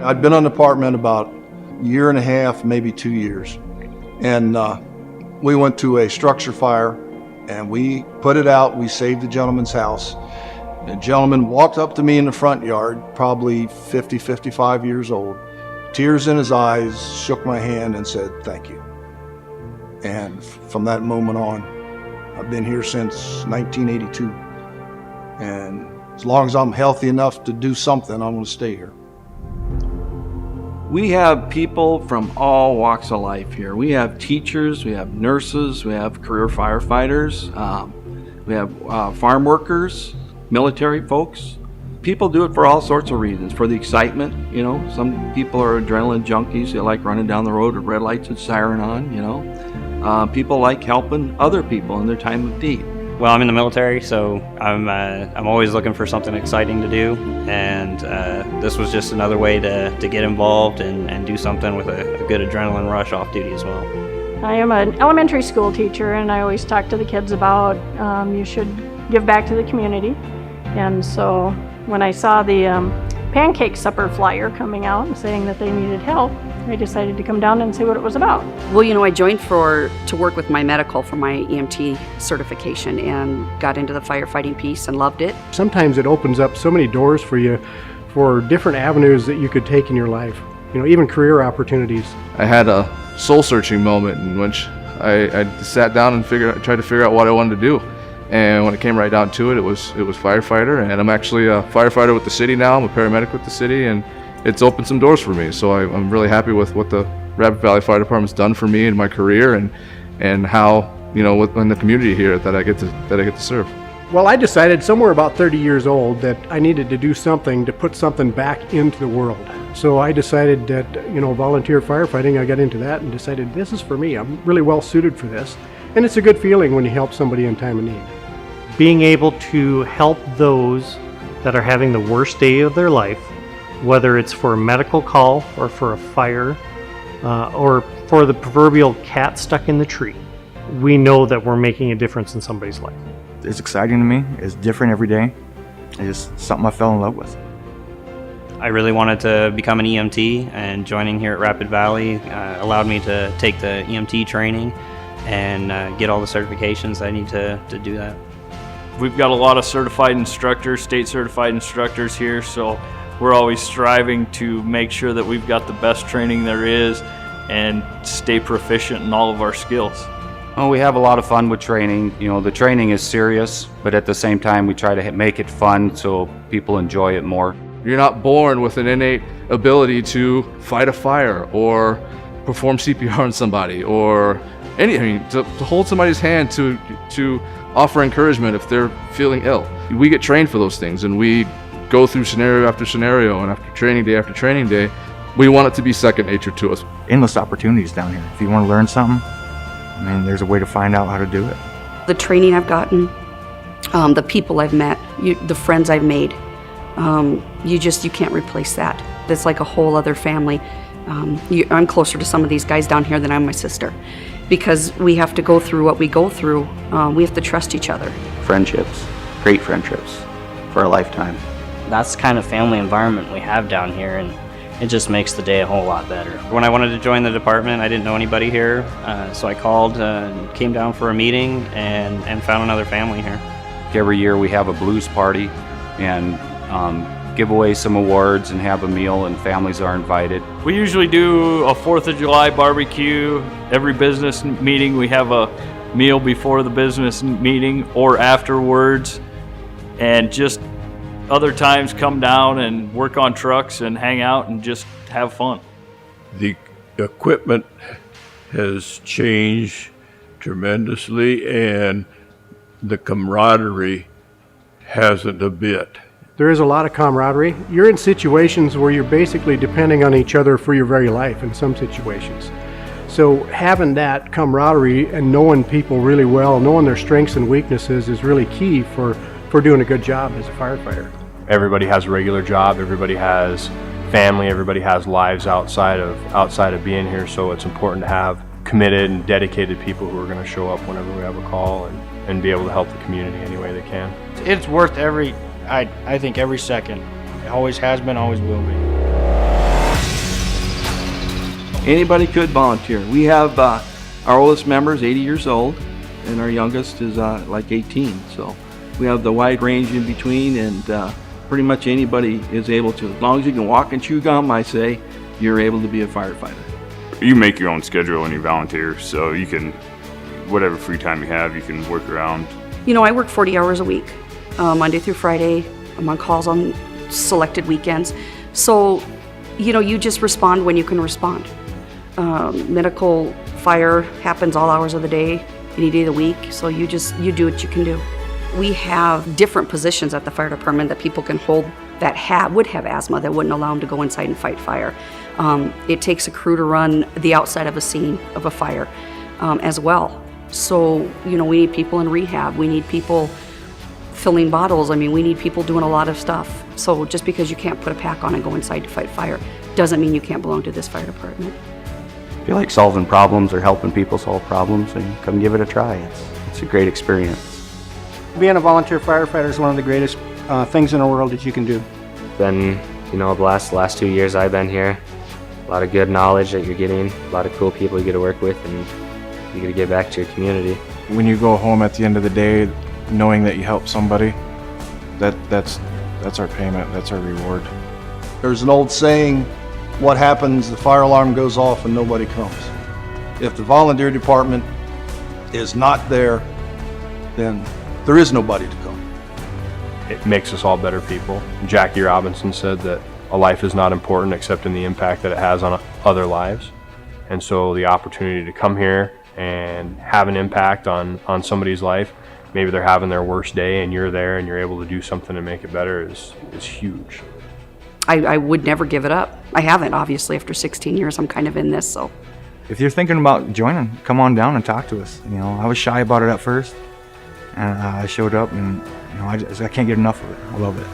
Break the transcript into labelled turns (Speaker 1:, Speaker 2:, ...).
Speaker 1: I'd been on the department about a year and a half, maybe 2 years. And we went to a structure fire and we put it out. We saved the gentleman's house. The gentleman walked up to me in the front yard, probably 50, 55 years old, tears in his eyes, shook my hand and said, "Thank you." And from that moment on, I've been here since 1982. And as long as I'm healthy enough to do something, I'm going to stay here.
Speaker 2: We have people from all walks of life here. We have teachers, we have nurses, we have career firefighters, we have farm workers, military folks. People do it for all sorts of reasons, for the excitement, you know. Some people are adrenaline junkies. They like running down the road with red lights and siren on, you know. People like helping other people in their time of need.
Speaker 3: Well, I'm in the military, so I'm always looking for something exciting to do, and this was just another way to get involved and do something with a good adrenaline rush off duty as well.
Speaker 4: I am an elementary school teacher, and I always talk to the kids about you should give back to the community. And so when I saw the pancake supper flyer coming out and saying that they needed help, I decided to come down and see what it was about.
Speaker 5: Well, you know, I joined to work with my medical for my EMT certification and got into the firefighting piece and loved it.
Speaker 6: Sometimes it opens up so many doors for you for different avenues that you could take in your life, you know, even career opportunities.
Speaker 7: I had a soul-searching moment in which I sat down and tried to figure out what I wanted to do. And when it came right down to it, it was firefighter. And I'm actually a firefighter with the city now. I'm a paramedic with the city, and it's opened some doors for me. So I'm really happy with what the Rapid Valley Fire Department's done for me in my career, and how, you know, in the community here that I get to serve.
Speaker 6: Well, I decided somewhere about 30 years old that I needed to do something to put something back into the world. So I decided that, you know, volunteer firefighting, I got into that and decided this is for me. I'm really well suited for this. And it's a good feeling when you help somebody in time of need.
Speaker 8: Being able to help those that are having the worst day of their life, whether it's for a medical call or for a fire or for the proverbial cat stuck in the tree, we know that we're making a difference in somebody's life.
Speaker 9: It's exciting to me. It's different every day. It's just something I fell in love with.
Speaker 3: I really wanted to become an EMT, and joining here at Rapid Valley allowed me to take the EMT training and get all the certifications I need to do that.
Speaker 10: We've got a lot of certified instructors, state certified instructors here, so we're always striving to make sure that we've got the best training there is and stay proficient in all of our skills.
Speaker 11: Oh, we have a lot of fun with training. You know, the training is serious, but at the same time we try to make it fun so people enjoy it more.
Speaker 7: You're not born with an innate ability to fight a fire or perform CPR on somebody or anything, to hold somebody's hand, to offer encouragement if they're feeling ill. We get trained for those things, and we go through scenario after scenario, and after training day, we want it to be second nature to us.
Speaker 9: Endless opportunities down here. If you want to learn something, I mean, there's a way to find out how to do it.
Speaker 5: The training I've gotten, the people I've met, the friends I've made, you can't replace that. It's like a whole other family. I'm closer to some of these guys down here than I'm my sister, because we have to go through what we go through. We have to trust each other.
Speaker 11: Friendships, great friendships for a lifetime.
Speaker 3: That's the kind of family environment we have down here, and it just makes the day a whole lot better. When I wanted to join the department, I didn't know anybody here, so I called and came down for a meeting and found another family here.
Speaker 11: Every year we have a blues party and give away some awards and have a meal, and families are invited.
Speaker 10: We usually do a 4th of July barbecue. Every business meeting we have a meal before the business meeting or afterwards, and just other times come down and work on trucks and hang out and just have fun.
Speaker 12: The equipment has changed tremendously, and the camaraderie hasn't a bit.
Speaker 6: There is a lot of camaraderie. You're in situations where you're basically depending on each other for your very life in some situations. So having that camaraderie and knowing people really well, knowing their strengths and weaknesses is really key for doing a good job as a firefighter.
Speaker 13: Everybody has a regular job, everybody has family, everybody has lives outside of being here, so it's important to have committed and dedicated people who are going to show up whenever we have a call and be able to help the community any way they can.
Speaker 14: It's worth I think every second. It always has been, always will be.
Speaker 2: Anybody could volunteer. We have our oldest member is 80 years old, and our youngest is like 18. So we have the wide range in between, and pretty much anybody is able to. As long as you can walk and chew gum, I say, you're able to be a firefighter.
Speaker 14: You make your own schedule when you volunteer, so you can, whatever free time you have, you can work around.
Speaker 5: You know, I work 40 hours a week, Monday through Friday. I'm on calls on selected weekends. So, you know, you just respond when you can respond. Medical fire happens all hours of the day, any day of the week, so you do what you can do. We have different positions at the fire department that people can hold that would have asthma that wouldn't allow them to go inside and fight fire. It takes a crew to run the outside of a scene of a fire as well. So, you know, we need people in rehab. We need people filling bottles. I mean, we need people doing a lot of stuff. So just because you can't put a pack on and go inside to fight fire doesn't mean you can't belong to this fire department.
Speaker 3: If you like solving problems or helping people solve problems, then come give it a try. It's a great experience.
Speaker 6: Being a volunteer firefighter is one of the greatest things in the world that you can do.
Speaker 3: Been, you know, the last 2 years I've been here, a lot of good knowledge that you're getting, a lot of cool people you get to work with, and you get to give back to your community.
Speaker 9: When you go home at the end of the day, knowing that you helped somebody, that's our payment, that's our reward.
Speaker 1: There's an old saying, what happens, the fire alarm goes off and nobody comes. If the volunteer department is not there, then there is nobody to come.
Speaker 13: It makes us all better people. Jackie Robinson said that a life is not important except in the impact that it has on other lives. And so the opportunity to come here and have an impact on somebody's life, maybe they're having their worst day and you're there and you're able to do something to make it better is huge.
Speaker 5: I would never give it up. I haven't, obviously, after 16 years. I'm kind of in this, so.
Speaker 9: If you're thinking about joining, come on down and talk to us. You know, I was shy about it at first, and I showed up, and you know, I can't get enough of it. I love it.